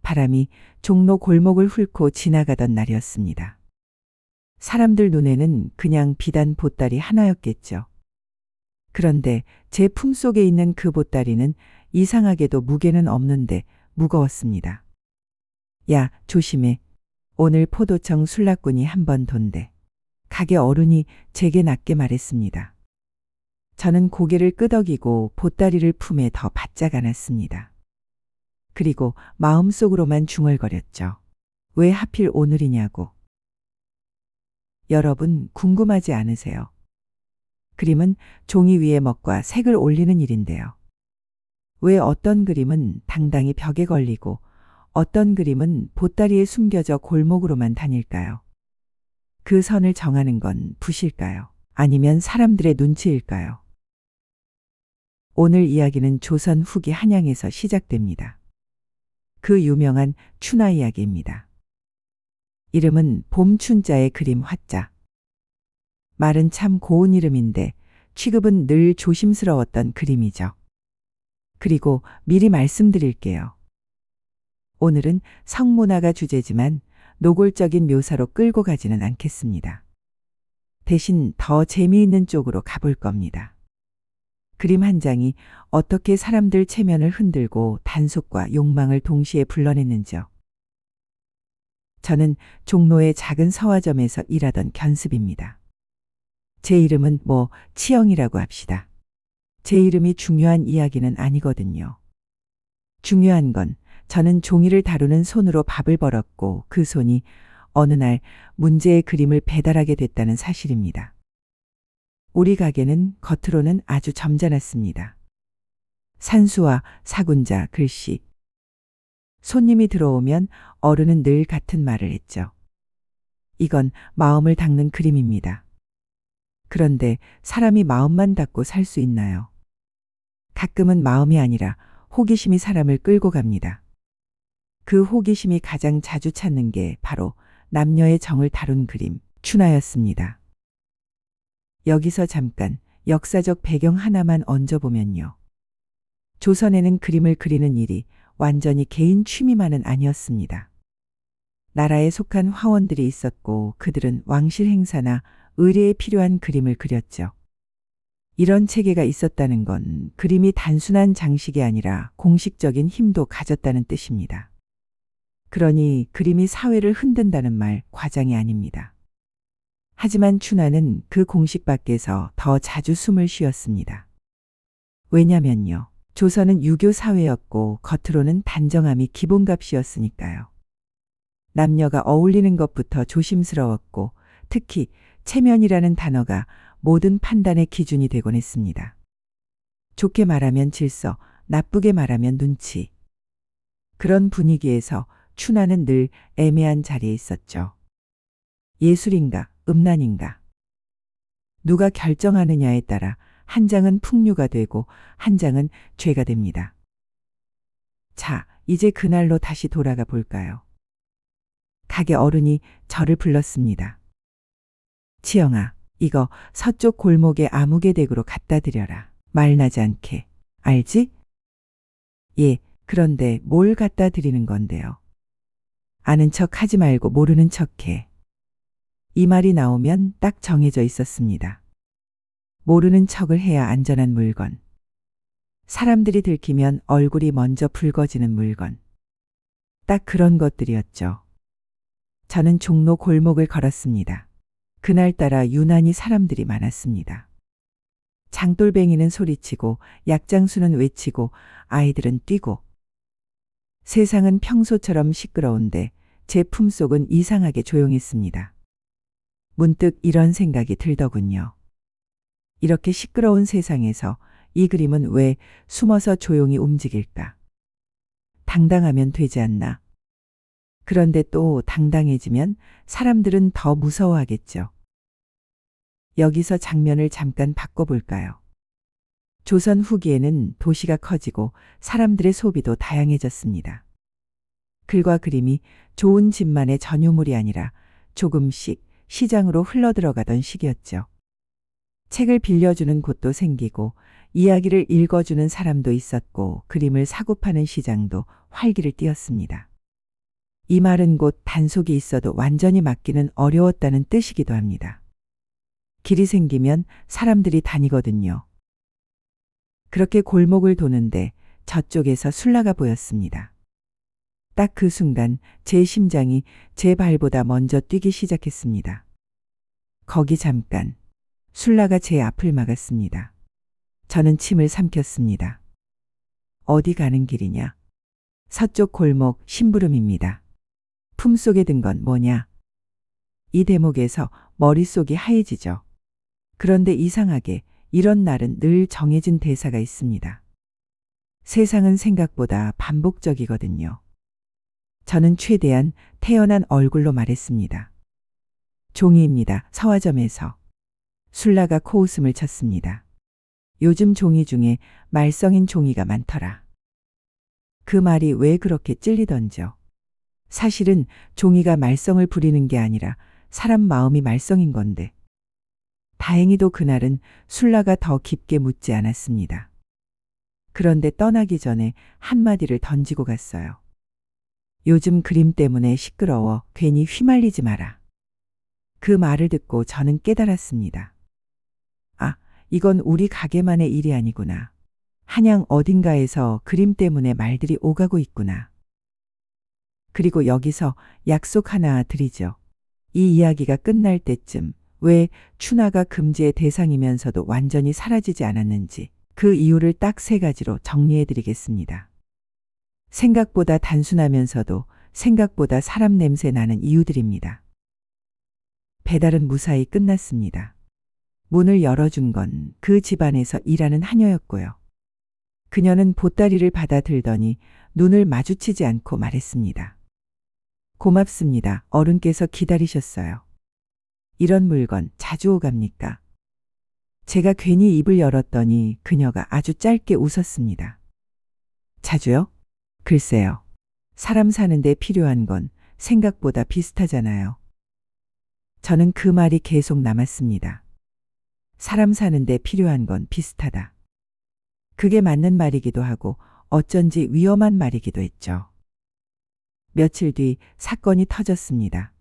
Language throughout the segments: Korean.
바람이 종로 골목을 훑고 지나가던 날이었습니다. 사람들 눈에는 그냥 비단 보따리 하나였겠죠. 그런데 제 품속에 있는 그 보따리는 이상하게도 무게는 없는데 무거웠습니다. 야, 조심해. 오늘 포도청 술락군이 한 번 돈대. 가게 어른이 제게 낮게 말했습니다. 저는 고개를 끄덕이고 보따리를 품에 더 바짝 안았습니다. 그리고 마음속으로만 중얼거렸죠. 왜 하필 오늘이냐고. 여러분 궁금하지 않으세요? 그림은 종이 위에 먹과 색을 올리는 일인데요. 왜 어떤 그림은 당당히 벽에 걸리고 어떤 그림은 보따리에 숨겨져 골목으로만 다닐까요? 그 선을 정하는 건 붓일까요? 아니면 사람들의 눈치일까요? 오늘 이야기는 조선 후기 한양에서 시작됩니다. 그 유명한 추나 이야기입니다. 이름은 봄춘자의 그림 화자. 말은 참 고운 이름인데 취급은 늘 조심스러웠던 그림이죠. 그리고 미리 말씀드릴게요. 오늘은 성문화가 주제지만 노골적인 묘사로 끌고 가지는 않겠습니다. 대신 더 재미있는 쪽으로 가볼 겁니다. 그림 한 장이 어떻게 사람들 체면을 흔들고 단속과 욕망을 동시에 불러냈는지요. 저는 종로의 작은 서화점에서 일하던 견습입니다. 제 이름은 치영이라고 합시다. 제 이름이 중요한 이야기는 아니거든요. 중요한 건 저는 종이를 다루는 손으로 밥을 벌었고 그 손이 어느 날 문제의 그림을 배달하게 됐다는 사실입니다. 우리 가게는 겉으로는 아주 점잖았습니다. 산수와 사군자, 글씨. 손님이 들어오면 어른은 늘 같은 말을 했죠. 이건 마음을 닦는 그림입니다. 그런데 사람이 마음만 닦고 살 수 있나요? 가끔은 마음이 아니라 호기심이 사람을 끌고 갑니다. 그 호기심이 가장 자주 찾는 게 바로 남녀의 정을 다룬 그림, 추나였습니다. 여기서 잠깐 역사적 배경 하나만 얹어보면요. 조선에는 그림을 그리는 일이 완전히 개인 취미만은 아니었습니다. 나라에 속한 화원들이 있었고 그들은 왕실 행사나 의례에 필요한 그림을 그렸죠. 이런 체계가 있었다는 건 그림이 단순한 장식이 아니라 공식적인 힘도 가졌다는 뜻입니다. 그러니 그림이 사회를 흔든다는 말 과장이 아닙니다. 하지만 추나는 그 공식 밖에서 더 자주 숨을 쉬었습니다. 왜냐면요. 조선은 유교 사회였고 겉으로는 단정함이 기본값이었으니까요. 남녀가 어울리는 것부터 조심스러웠고 특히 체면이라는 단어가 모든 판단의 기준이 되곤 했습니다. 좋게 말하면 질서, 나쁘게 말하면 눈치. 그런 분위기에서 추나는 늘 애매한 자리에 있었죠. 예술인가, 음란인가. 누가 결정하느냐에 따라 한 장은 풍류가 되고 한 장은 죄가 됩니다. 자, 이제 그날로 다시 돌아가 볼까요? 가게 어른이 저를 불렀습니다. 치영아, 이거 서쪽 골목에 아무개 댁으로 갖다 드려라. 말나지 않게. 알지? 예, 그런데 뭘 갖다 드리는 건데요? 아는 척 하지 말고 모르는 척해. 이 말이 나오면 딱 정해져 있었습니다. 모르는 척을 해야 안전한 물건. 사람들이 들키면 얼굴이 먼저 붉어지는 물건. 딱 그런 것들이었죠. 저는 종로 골목을 걸었습니다. 그날따라 유난히 사람들이 많았습니다. 장돌뱅이는 소리치고 약장수는 외치고 아이들은 뛰고. 세상은 평소처럼 시끄러운데 제 품속은 이상하게 조용했습니다. 문득 이런 생각이 들더군요. 이렇게 시끄러운 세상에서 이 그림은 왜 숨어서 조용히 움직일까? 당당하면 되지 않나? 그런데 또 당당해지면 사람들은 더 무서워하겠죠. 여기서 장면을 잠깐 바꿔볼까요? 조선 후기에는 도시가 커지고 사람들의 소비도 다양해졌습니다. 글과 그림이 좋은 집만의 전유물이 아니라 조금씩 시장으로 흘러들어가던 시기였죠. 책을 빌려주는 곳도 생기고 이야기를 읽어주는 사람도 있었고 그림을 사고 파는 시장도 활기를 띠었습니다. 이 말은 곧 단속이 있어도 완전히 막기는 어려웠다는 뜻이기도 합니다. 길이 생기면 사람들이 다니거든요. 그렇게 골목을 도는데 저쪽에서 술라가 보였습니다. 딱 그 순간 제 심장이 제 발보다 먼저 뛰기 시작했습니다. 거기 잠깐 술라가 제 앞을 막았습니다. 저는 침을 삼켰습니다. 어디 가는 길이냐? 서쪽 골목 심부름입니다. 품속에 든 건 뭐냐? 이 대목에서 머릿속이 하얘지죠. 그런데 이상하게 이런 날은 늘 정해진 대사가 있습니다. 세상은 생각보다 반복적이거든요. 저는 최대한 태연한 얼굴로 말했습니다. 종이입니다. 서화점에서. 술라가 코웃음을 쳤습니다. 요즘 종이 중에 말썽인 종이가 많더라. 그 말이 왜 그렇게 찔리던죠. 사실은 종이가 말썽을 부리는 게 아니라 사람 마음이 말썽인 건데. 다행히도 그날은 술라가 더 깊게 묻지 않았습니다. 그런데 떠나기 전에 한마디를 던지고 갔어요. 요즘 그림 때문에 시끄러워 괜히 휘말리지 마라. 그 말을 듣고 저는 깨달았습니다. 아, 이건 우리 가게만의 일이 아니구나. 한양 어딘가에서 그림 때문에 말들이 오가고 있구나. 그리고 여기서 약속 하나 드리죠. 이 이야기가 끝날 때쯤 왜 춘하가 금지의 대상이면서도 완전히 사라지지 않았는지 그 이유를 딱 3가지로 정리해 드리겠습니다. 생각보다 단순하면서도 생각보다 사람 냄새 나는 이유들입니다. 배달은 무사히 끝났습니다. 문을 열어준 건 그 집안에서 일하는 하녀였고요. 그녀는 보따리를 받아 들더니 눈을 마주치지 않고 말했습니다. 고맙습니다. 어른께서 기다리셨어요. 이런 물건 자주 오갑니까? 제가 괜히 입을 열었더니 그녀가 아주 짧게 웃었습니다. 자주요? 글쎄요. 사람 사는데 필요한 건 생각보다 비슷하잖아요. 저는 그 말이 계속 남았습니다. 사람 사는데 필요한 건 비슷하다. 그게 맞는 말이기도 하고 어쩐지 위험한 말이기도 했죠. 며칠 뒤 사건이 터졌습니다.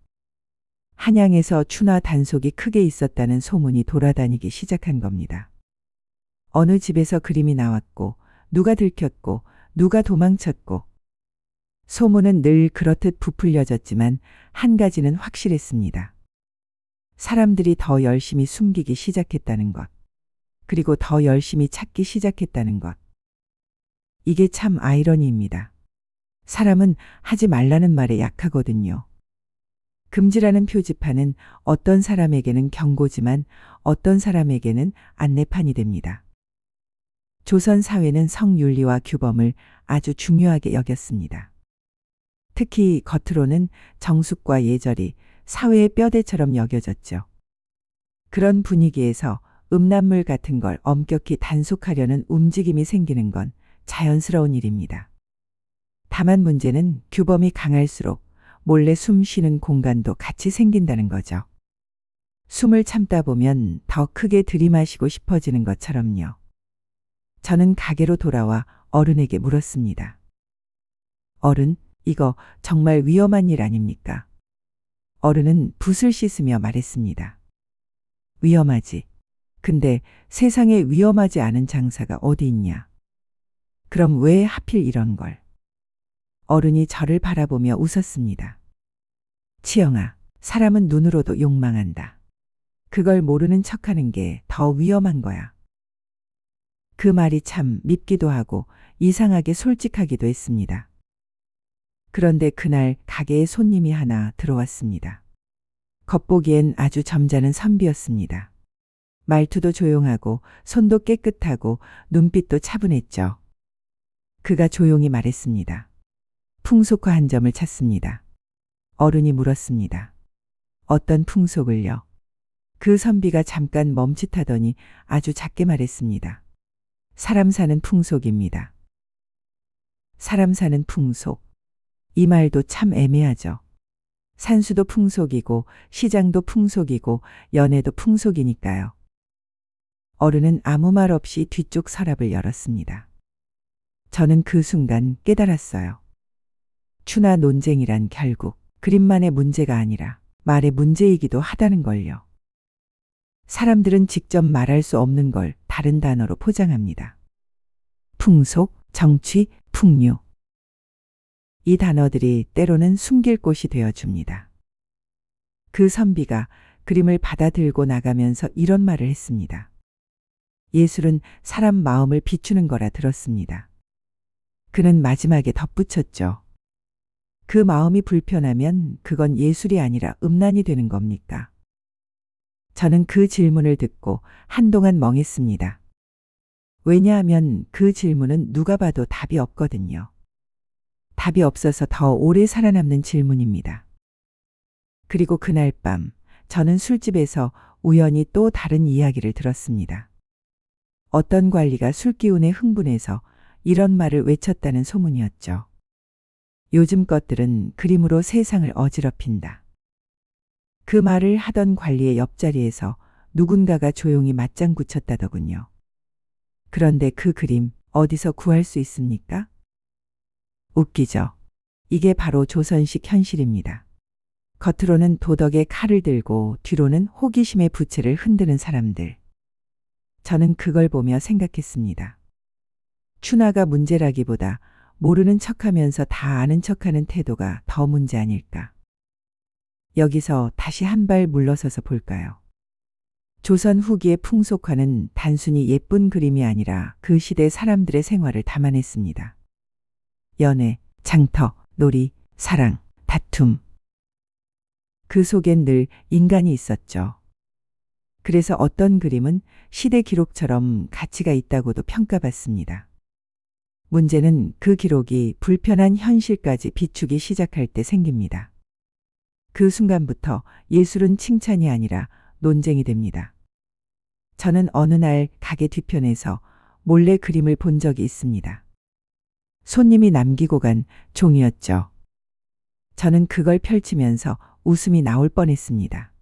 한양에서 춘하 단속이 크게 있었다는 소문이 돌아다니기 시작한 겁니다. 어느 집에서 그림이 나왔고 누가 들켰고 누가 도망쳤고 소문은 늘 그렇듯 부풀려졌지만 한 가지는 확실했습니다. 사람들이 더 열심히 숨기기 시작했다는 것. 그리고 더 열심히 찾기 시작했다는 것. 이게 참 아이러니입니다. 사람은 하지 말라는 말에 약하거든요. 금지라는 표지판은 어떤 사람에게는 경고지만 어떤 사람에게는 안내판이 됩니다. 조선 사회는 성윤리와 규범을 아주 중요하게 여겼습니다. 특히 겉으로는 정숙과 예절이 사회의 뼈대처럼 여겨졌죠. 그런 분위기에서 음란물 같은 걸 엄격히 단속하려는 움직임이 생기는 건 자연스러운 일입니다. 다만 문제는 규범이 강할수록 몰래 숨 쉬는 공간도 같이 생긴다는 거죠. 숨을 참다 보면 더 크게 들이마시고 싶어지는 것처럼요. 저는 가게로 돌아와 어른에게 물었습니다. 어른, 이거 정말 위험한 일 아닙니까? 어른은 붓을 씻으며 말했습니다. 위험하지. 근데 세상에 위험하지 않은 장사가 어디 있냐? 그럼 왜 하필 이런 걸? 어른이 저를 바라보며 웃었습니다. 치영아, 사람은 눈으로도 욕망한다. 그걸 모르는 척하는 게 더 위험한 거야. 그 말이 참 밉기도 하고 이상하게 솔직하기도 했습니다. 그런데 그날 가게에 손님이 하나 들어왔습니다. 겉보기엔 아주 점잖은 선비였습니다. 말투도 조용하고 손도 깨끗하고 눈빛도 차분했죠. 그가 조용히 말했습니다. 풍속화 한 점을 찾습니다. 어른이 물었습니다. 어떤 풍속을요? 그 선비가 잠깐 멈칫하더니 아주 작게 말했습니다. 사람 사는 풍속입니다. 사람 사는 풍속. 이 말도 참 애매하죠. 산수도 풍속이고 시장도 풍속이고 연애도 풍속이니까요. 어른은 아무 말 없이 뒤쪽 서랍을 열었습니다. 저는 그 순간 깨달았어요. 추나 논쟁이란 결국 그림만의 문제가 아니라 말의 문제이기도 하다는 걸요. 사람들은 직접 말할 수 없는 걸 다른 단어로 포장합니다. 풍속, 정취, 풍류. 이 단어들이 때로는 숨길 곳이 되어줍니다. 그 선비가 그림을 받아 들고 나가면서 이런 말을 했습니다. 예술은 사람 마음을 비추는 거라 들었습니다. 그는 마지막에 덧붙였죠. 그 마음이 불편하면 그건 예술이 아니라 음란이 되는 겁니까? 저는 그 질문을 듣고 한동안 멍했습니다. 왜냐하면 그 질문은 누가 봐도 답이 없거든요. 답이 없어서 더 오래 살아남는 질문입니다. 그리고 그날 밤 저는 술집에서 우연히 또 다른 이야기를 들었습니다. 어떤 관리가 술기운에 흥분해서 이런 말을 외쳤다는 소문이었죠. 요즘 것들은 그림으로 세상을 어지럽힌다. 그 말을 하던 관리의 옆자리에서 누군가가 조용히 맞장구 쳤다더군요. 그런데 그 그림 어디서 구할 수 있습니까? 웃기죠. 이게 바로 조선식 현실입니다. 겉으로는 도덕의 칼을 들고 뒤로는 호기심의 부채를 흔드는 사람들. 저는 그걸 보며 생각했습니다. 추나가 문제라기보다 모르는 척하면서 다 아는 척하는 태도가 더 문제 아닐까. 여기서 다시 한 발 물러서서 볼까요? 조선 후기의 풍속화는 단순히 예쁜 그림이 아니라 그 시대 사람들의 생활을 담아냈습니다. 연애, 장터, 놀이, 사랑, 다툼. 그 속엔 늘 인간이 있었죠. 그래서 어떤 그림은 시대 기록처럼 가치가 있다고도 평가받습니다. 문제는 그 기록이 불편한 현실까지 비추기 시작할 때 생깁니다. 그 순간부터 예술은 칭찬이 아니라 논쟁이 됩니다. 저는 어느 날 가게 뒤편에서 몰래 그림을 본 적이 있습니다. 손님이 남기고 간 종이였죠. 저는 그걸 펼치면서 웃음이 나올 뻔했습니다.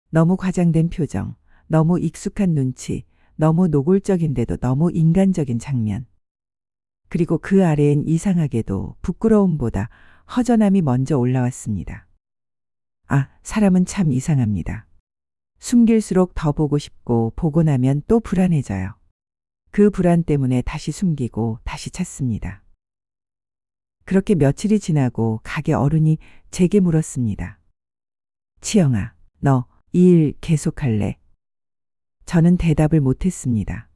너무 과장된 표정, 너무 익숙한 눈치, 너무 노골적인데도 너무 인간적인 장면. 그리고 그 아래엔 이상하게도 부끄러움보다 허전함이 먼저 올라왔습니다. 아, 사람은 참 이상합니다. 숨길수록 더 보고 싶고 보고 나면 또 불안해져요. 그 불안 때문에 다시 숨기고 다시 찾습니다. 그렇게 며칠이 지나고 가게 어른이 제게 물었습니다. 치영아, 너 이 일 계속할래? 저는 대답을 못했습니다.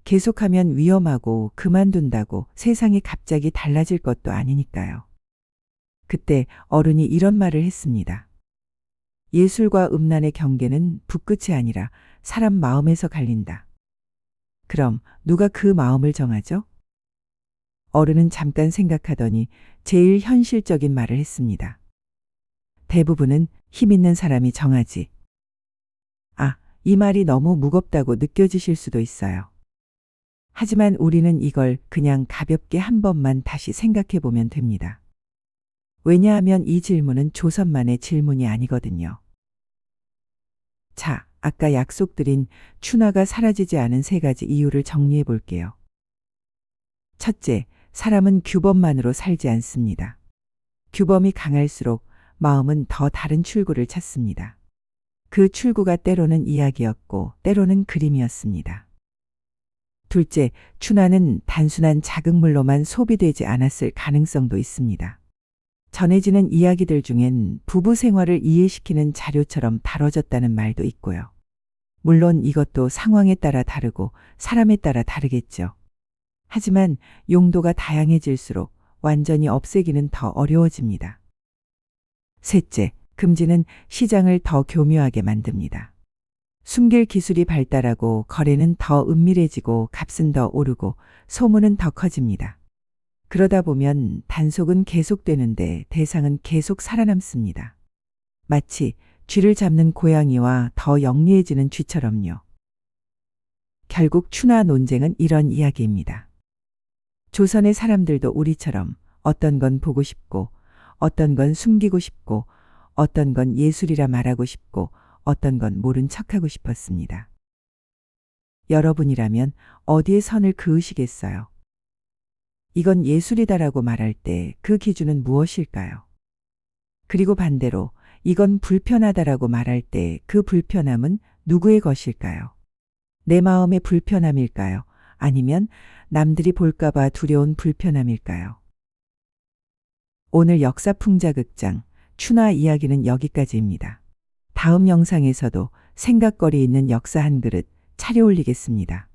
계속하면 위험하고 그만둔다고 세상이 갑자기 달라질 것도 아니니까요. 그때 어른이 이런 말을 했습니다. 예술과 음란의 경계는 붓끝이 아니라 사람 마음에서 갈린다. 그럼 누가 그 마음을 정하죠? 어른은 잠깐 생각하더니 제일 현실적인 말을 했습니다. 대부분은 힘 있는 사람이 정하지. 아, 이 말이 너무 무겁다고 느껴지실 수도 있어요. 하지만 우리는 이걸 그냥 가볍게 한 번만 다시 생각해 보면 됩니다. 왜냐하면 이 질문은 조선만의 질문이 아니거든요. 자, 아까 약속드린 추나가 사라지지 않은 3가지 이유를 정리해 볼게요. 첫째, 사람은 규범만으로 살지 않습니다. 규범이 강할수록 마음은 더 다른 출구를 찾습니다. 그 출구가 때로는 이야기였고 때로는 그림이었습니다. 둘째, 추나는 단순한 자극물로만 소비되지 않았을 가능성도 있습니다. 전해지는 이야기들 중엔 부부 생활을 이해시키는 자료처럼 다뤄졌다는 말도 있고요. 물론 이것도 상황에 따라 다르고 사람에 따라 다르겠죠. 하지만 용도가 다양해질수록 완전히 없애기는 더 어려워집니다. 셋째, 금지는 시장을 더 교묘하게 만듭니다. 숨길 기술이 발달하고 거래는 더 은밀해지고 값은 더 오르고 소문은 더 커집니다. 그러다 보면 단속은 계속되는데 대상은 계속 살아남습니다. 마치 쥐를 잡는 고양이와 더 영리해지는 쥐처럼요. 결국 추나 논쟁은 이런 이야기입니다. 조선의 사람들도 우리처럼 어떤 건 보고 싶고 어떤 건 숨기고 싶고 어떤 건 예술이라 말하고 싶고 어떤 건 모른 척하고 싶었습니다. 여러분이라면 어디에 선을 그으시겠어요? 이건 예술이다라고 말할 때 그 기준은 무엇일까요? 그리고 반대로 이건 불편하다라고 말할 때 그 불편함은 누구의 것일까요? 내 마음의 불편함일까요? 아니면 남들이 볼까봐 두려운 불편함일까요? 오늘 역사풍자극장 추나 이야기는 여기까지입니다. 다음 영상에서도 생각거리 있는 역사 한 그릇 차려 올리겠습니다.